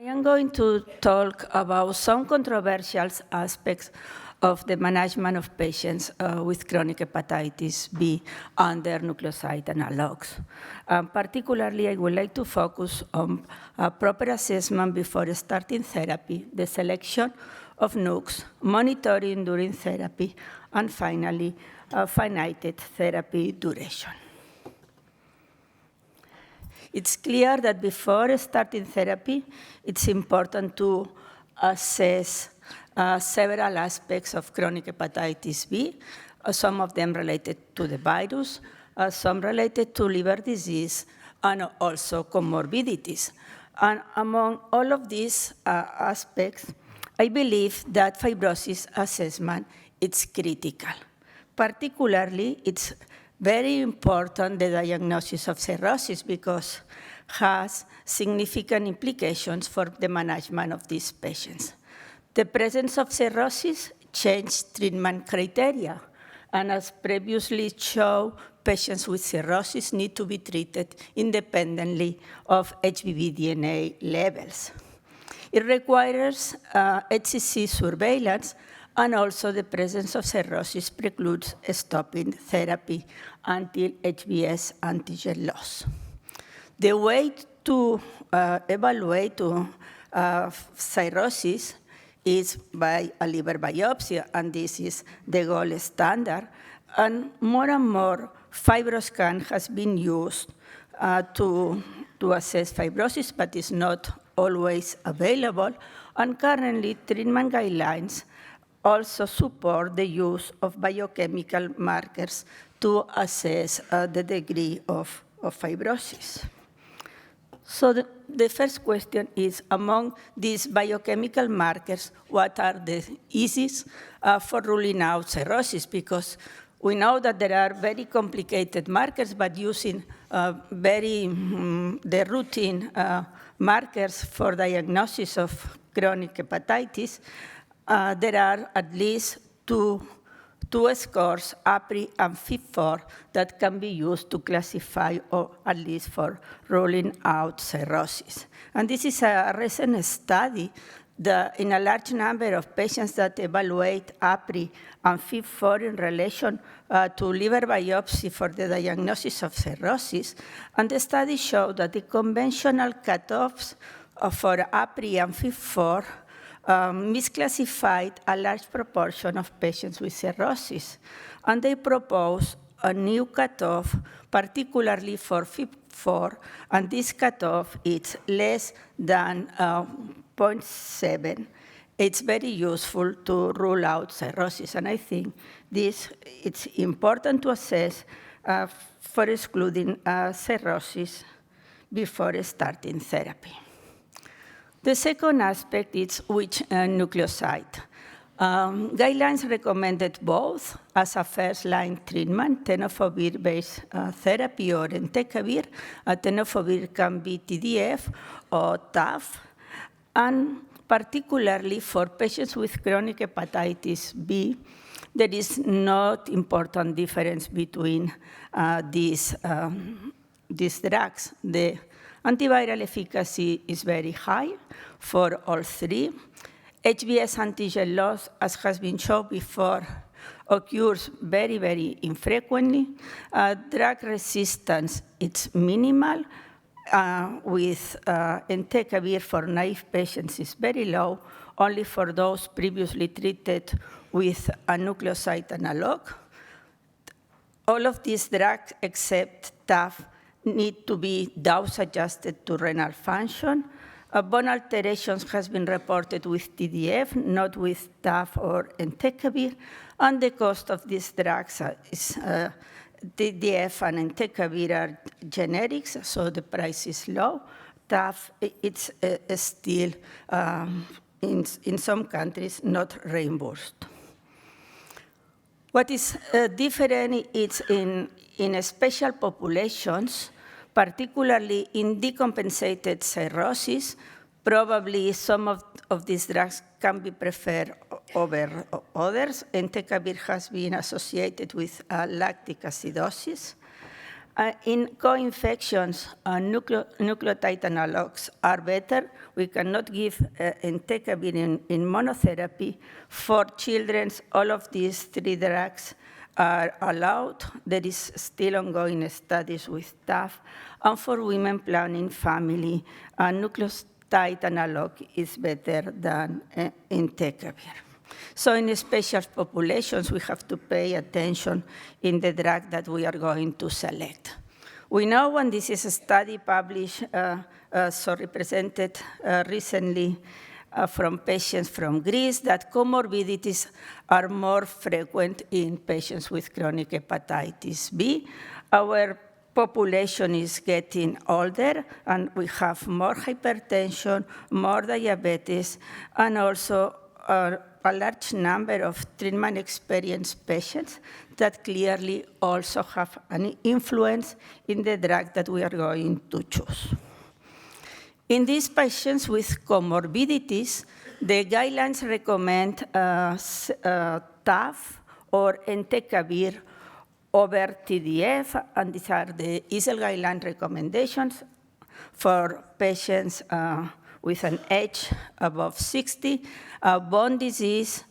I am going to talk about some controversial aspects of the management of patients with chronic hepatitis B under nucleoside analogs. Particularly, I would like to focus on proper assessment before starting therapy, the selection of NUCs, monitoring during therapy, and finally, finite therapy duration. It's clear that before starting therapy, it's important to assess several aspects of chronic hepatitis B, some of them related to the virus, some related to liver disease, and also comorbidities. And among all of these aspects, I believe that fibrosis assessment is critical. Particularly, it's very important, the diagnosis of cirrhosis, because has significant implications for the management of these patients. The presence of cirrhosis changed treatment criteria, and as previously shown, patients with cirrhosis need to be treated independently of HBV DNA levels. It requires HCC surveillance, and also the presence of cirrhosis precludes stopping therapy until HBs antigen loss. The way to evaluate cirrhosis is by a liver biopsy, and this is the gold standard. And more FibroScan has been used to assess fibrosis, but is not always available. And currently, treatment guidelines also support the use of biochemical markers to assess the degree of fibrosis. So the first question is, among these biochemical markers, what are the easiest for ruling out cirrhosis? Because we know that there are very complicated markers, but using the routine markers for diagnosis of chronic hepatitis, there are at least two scores, APRI and FIB-4, that can be used to classify, or at least for ruling out cirrhosis. And this is a recent study in a large number of patients that evaluate APRI and FIB-4 in relation to liver biopsy for the diagnosis of cirrhosis. And the study showed that the conventional cutoffs for APRI and FIB-4 misclassified a large proportion of patients with cirrhosis. And they proposed a new cutoff, particularly for FIB-4, and this cutoff is less than 0.7. It's very useful to rule out cirrhosis, and I think it's important to assess for excluding cirrhosis before starting therapy. The second aspect is which nucleoside. Guidelines recommended both as a first-line treatment, tenofovir-based therapy or entecavir. Tenofovir can be TDF or TAF, and particularly for patients with chronic hepatitis B, there is not important difference between these drugs. The antiviral efficacy is very high for all three. HBs antigen loss, as has been shown before, occurs very, very infrequently. Drug resistance, it's minimal. With entecavir for naive patients is very low, only for those previously treated with a nucleoside analog. All of these drugs, except TAF, need to be dose-adjusted to renal function. Bone alterations has been reported with TDF, not with TAF or entecavir, and the cost of these drugs is TDF and entecavir are generics, so the price is low. TAF, it's still, in some countries, not reimbursed. What is different is in special populations, particularly in decompensated cirrhosis, probably some of these drugs can be preferred over others. Entecavir has been associated with lactic acidosis. In co-infections, nucleotide analogs are better. We cannot give entecavir in monotherapy. For children, all of these 3 drugs are allowed. There is still ongoing studies with TAF. And for women planning family, nucleotide analog is better than entecavir. So in special populations, we have to pay attention in the drug that we are going to select. We know, and this is a study published, presented recently from patients from Greece, that comorbidities are more frequent in patients with chronic hepatitis B. Our population is getting older, and we have more hypertension, more diabetes, and also a large number of treatment-experienced patients that clearly also have an influence in the drug that we are going to choose. In these patients with comorbidities, the guidelines recommend TAF or entecavir over TDF, and these are the EASL guideline recommendations for patients with an age above 60, bone disease,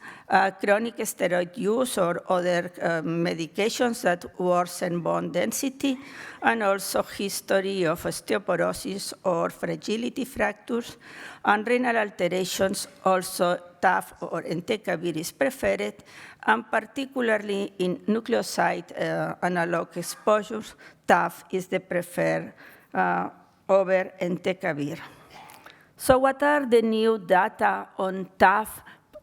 chronic steroid use or other medications that worsen bone density, and also history of osteoporosis or fragility fractures, and renal alterations. Also, TAF or entecavir is preferred, and particularly in nucleoside analog exposures, TAF is the preferred over entecavir. So what are the new data on TAF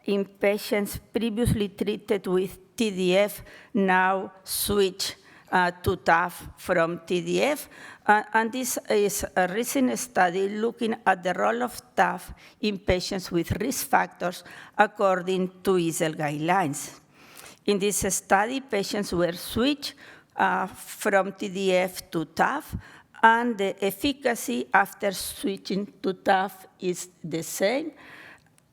in patients previously treated with TDF, now switch to TAF from TDF? And this is a recent study looking at the role of TAF in patients with risk factors according to EASL guidelines. In this study, patients were switched from TDF to TAF, and the efficacy after switching to TAF is the same.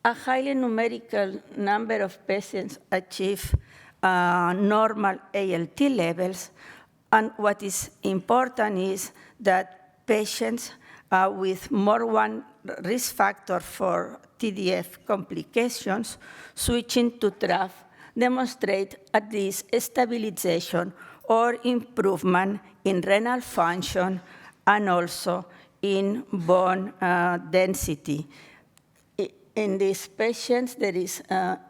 A highly numerical number of patients achieve normal ALT levels, and what is important is that patients with more one risk factor for TDF complications switching to TAF demonstrate at least stabilization or improvement in renal function and also in bone density. In these patients, there is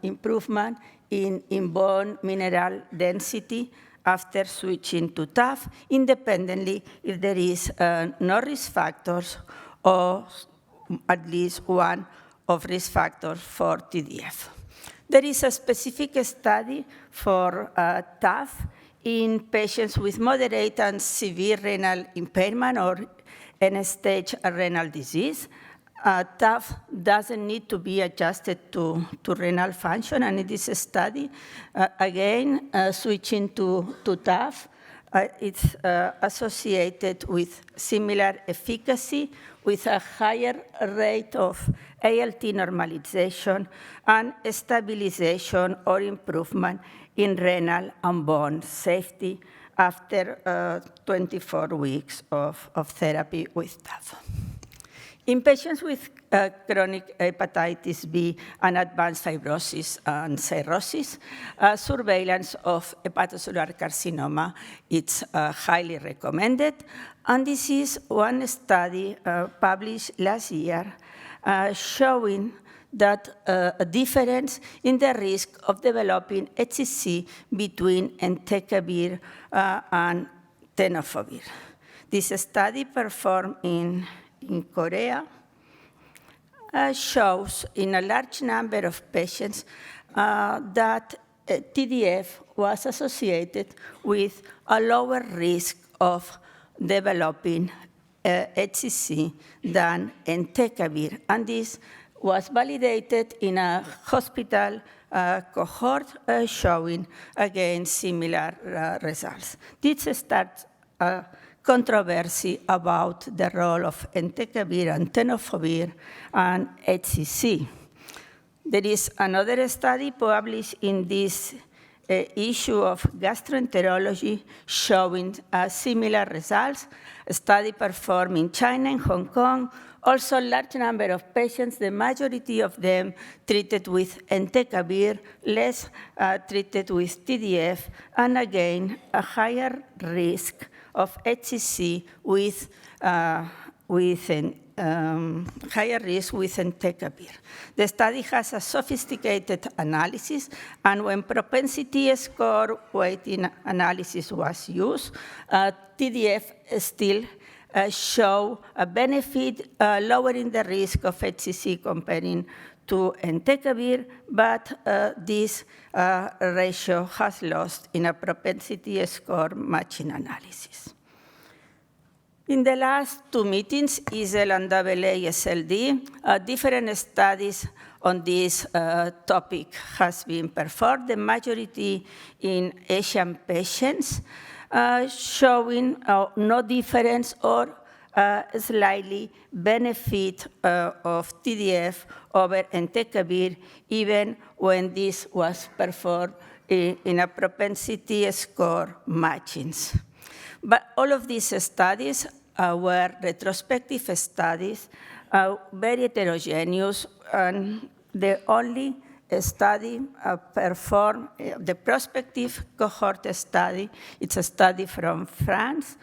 improvement in bone mineral density after switching to TAF, independently if there is no risk factors or at least one of risk factors for TDF. There is a specific study for TAF in patients with moderate and severe renal impairment or end-stage renal disease. TAF doesn't need to be adjusted to renal function, and in this study, again, switching to TAF, it's associated with similar efficacy, with a higher rate of ALT normalization and stabilization or improvement in renal and bone safety after 24 weeks of therapy with TAF. In patients with chronic hepatitis B and advanced fibrosis and cirrhosis, surveillance of hepatocellular carcinoma is highly recommended. And this is one study published last year showing that a difference in the risk of developing HCC between entecavir and tenofovir. This study performed in Korea shows in a large number of patients that TDF was associated with a lower risk of developing HCC than entecavir, and this was validated in a hospital cohort showing, again, similar results. This starts a controversy about the role of entecavir and tenofovir and HCC. There is another study published in this issue of gastroenterology showing similar results. A study performed in China and Hong Kong. Also, large number of patients, the majority of them treated with entecavir, less treated with TDF, and again, a higher risk of HCC with higher risk with entecavir. The study has a sophisticated analysis, and when propensity score weighting analysis was used, TDF still show a benefit lowering the risk of HCC comparing to entecavir, but this ratio has lost in a propensity score matching analysis. In the last two meetings, EASL and AASLD, different studies on this topic has been performed, the majority in Asian patients, showing no difference or slightly benefit of TDF over entecavir, even when this was performed in a propensity score matchings. But all of these studies were retrospective studies, very heterogeneous, and the only study performed, the prospective cohort study, it's a study from France,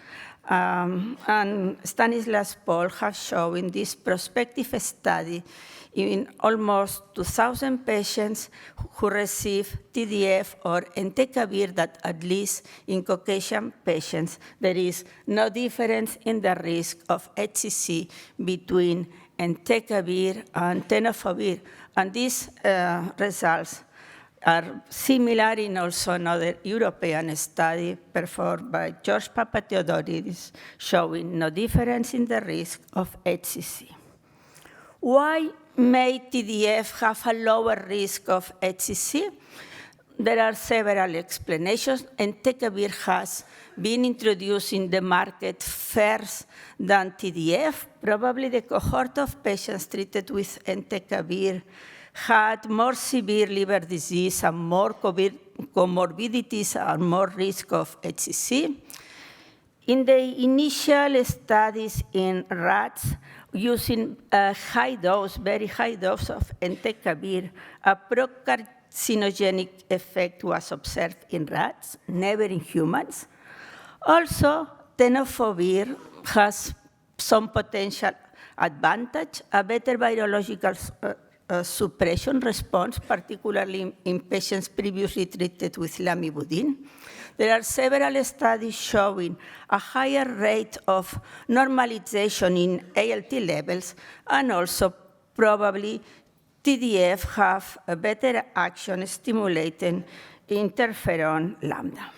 and Stanislas Paul has shown in this prospective study in almost 2,000 patients who receive TDF or entecavir, that at least in Caucasian patients, there is no difference in the risk of HCC between entecavir and tenofovir. And these results are similar in also another European study performed by George Papatheodoridis, showing no difference in the risk of HCC. Why may TDF have a lower risk of HCC? There are several explanations. Entecavir has been introduced in the market first than TDF. Probably the cohort of patients treated with entecavir had more severe liver disease and more comorbidities and more risk of HCC. In the initial studies in rats, using a high dose, very high dose of entecavir, a procarcinogenic effect was observed in rats, never in humans. Also, tenofovir has some potential advantage, a better virological suppression response, particularly in patients previously treated with lamivudine. There are several studies showing a higher rate of normalization in ALT levels, and also probably TDF have a better action stimulating interferon lambda.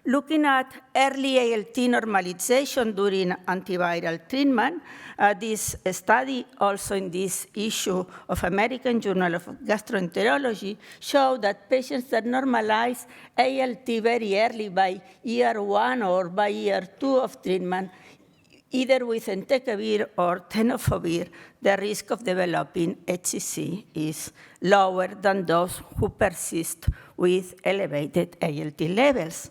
Looking at early ALT normalization during antiviral treatment, this study also in this issue of American Journal of Gastroenterology showed that patients that normalize ALT very early by year 1 or by year 2 of treatment, either with entecavir or tenofovir, the risk of developing HCC is lower than those who persist with elevated ALT levels.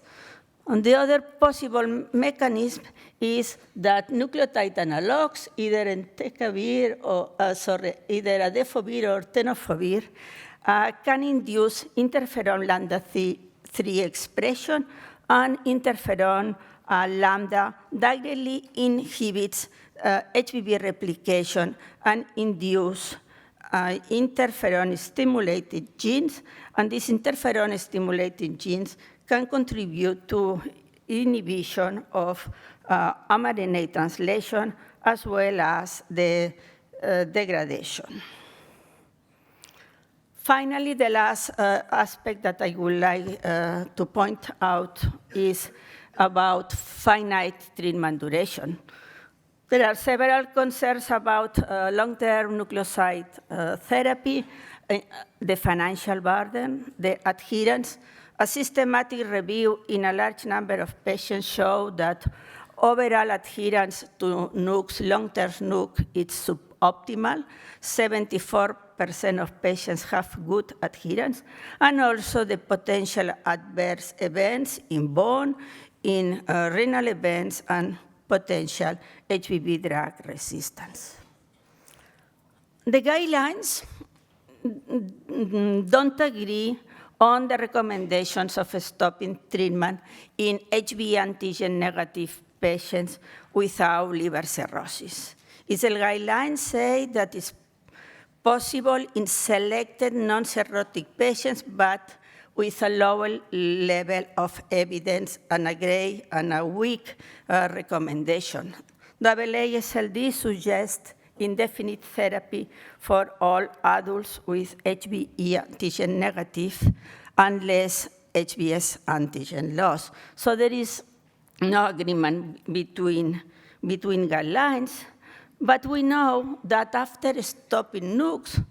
And the other possible mechanism is that nucleotide analogs, either entecavir or either adefovir or tenofovir, can induce interferon lambda 3 expression, and interferon lambda directly inhibits HBV replication and induce interferon-stimulated genes, and these interferon-stimulated genes can contribute to inhibition of mRNA translation as well as the degradation. Finally, the last aspect that I would like to point out is about finite treatment duration. There are several concerns about long-term nucleoside therapy, the financial burden, the adherence. A systematic review in a large number of patients showed that overall adherence to NUCs, long-term NUC, is optimal. 74% of patients have good adherence, and also the potential adverse events in bone, in renal events, and potential HBV drug resistance. The guidelines don't agree on the recommendations of stopping treatment in HB antigen negative patients without liver cirrhosis. The guidelines say that it's possible in selected non-cirrhotic patients, but with a lower level of evidence and a gray and a weak recommendation. AASLD suggests indefinite therapy for all adults with HBe antigen negative unless HBs antigen loss. So there is no agreement between guidelines, but we know that after stopping NUCs,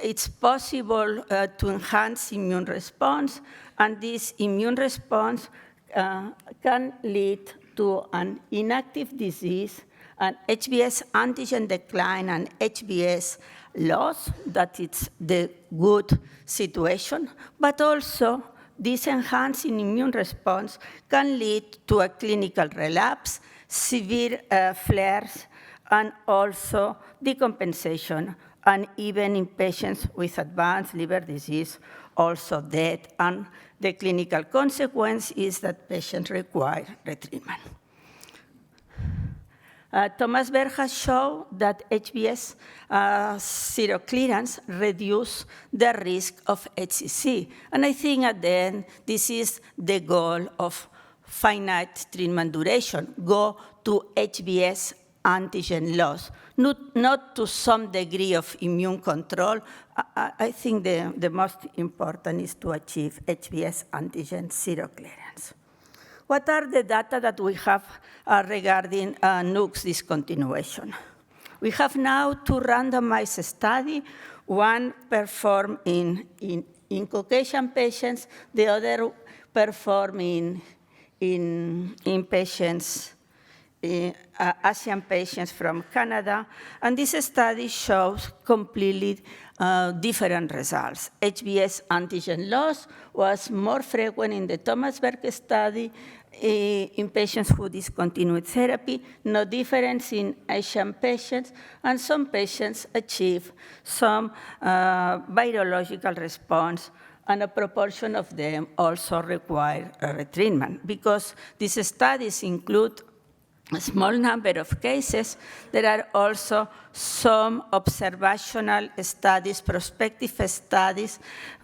it's possible to enhance immune response, and this immune response can lead to an inactive disease, an HBs antigen decline, and HBs loss, that it's the good situation, but also this enhancing immune response can lead to a clinical relapse, severe flares, and also decompensation, and even in patients with advanced liver disease, also death. And the clinical consequence is that patients require retreatment. Thomas Berg has shown that HBs seroclearance reduce the risk of HCC. And I think at the end, this is the goal of finite treatment duration, go to HBs antigen loss, not to some degree of immune control. I think the most important is to achieve HBs antigen seroclearance. What are the data that we have regarding NUCs discontinuation? We have now two randomized studies, one performed in Caucasian patients, the other performed in patients, Asian patients from Canada. And this study shows completely different results. HBs antigen loss was more frequent in the Thomas Berg study in patients who discontinued therapy, no difference in Asian patients, and some patients achieve some virological response, and a proportion of them also require a retreatment. Because these studies include a small number of cases, there are also some observational studies, prospective studies,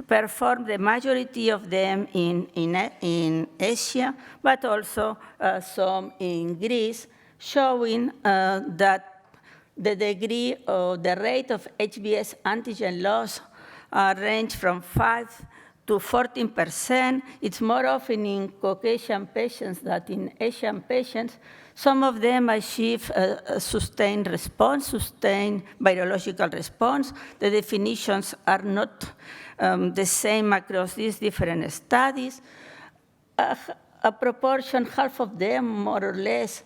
performed, the majority of them in Asia, but also some in Greece, showing that the degree or the rate of HBs antigen loss range from 5 to 14%. It's more often in Caucasian patients than in Asian patients. Some of them achieve a sustained response, sustained virological response. The definitions are not the same across these different studies. A proportion, half of them, more or less,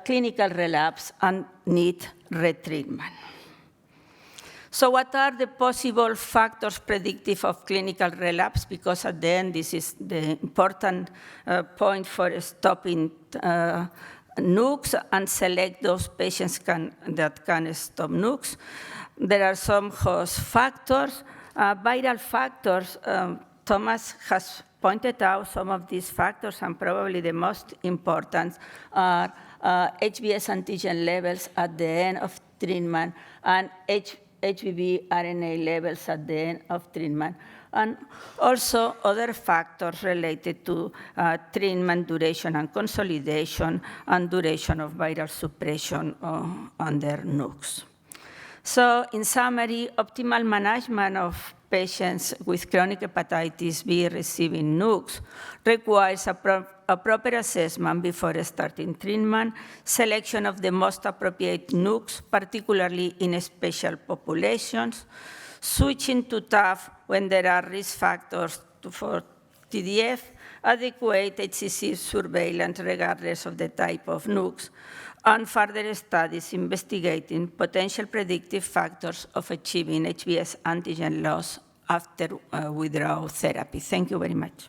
clinical relapse and need retreatment. So what are the possible factors predictive of clinical relapse? Because at the end, this is the important point for stopping NUCs and select those patients that can stop NUCs. There are some host factors. Viral factors, Thomas has pointed out some of these factors, and probably the most important are HBs antigen levels at the end of treatment and HBV RNA levels at the end of treatment, and also other factors related to treatment duration and consolidation and duration of viral suppression under NUCs. So in summary, optimal management of patients with chronic hepatitis B receiving NUCs requires a proper assessment before starting treatment, selection of the most appropriate NUCs, particularly in special populations, switching to TAF when there are risk factors for TDF, adequate HCC surveillance regardless of the type of NUCs, and further studies investigating potential predictive factors of achieving HBs antigen loss after withdrawal therapy. Thank you very much.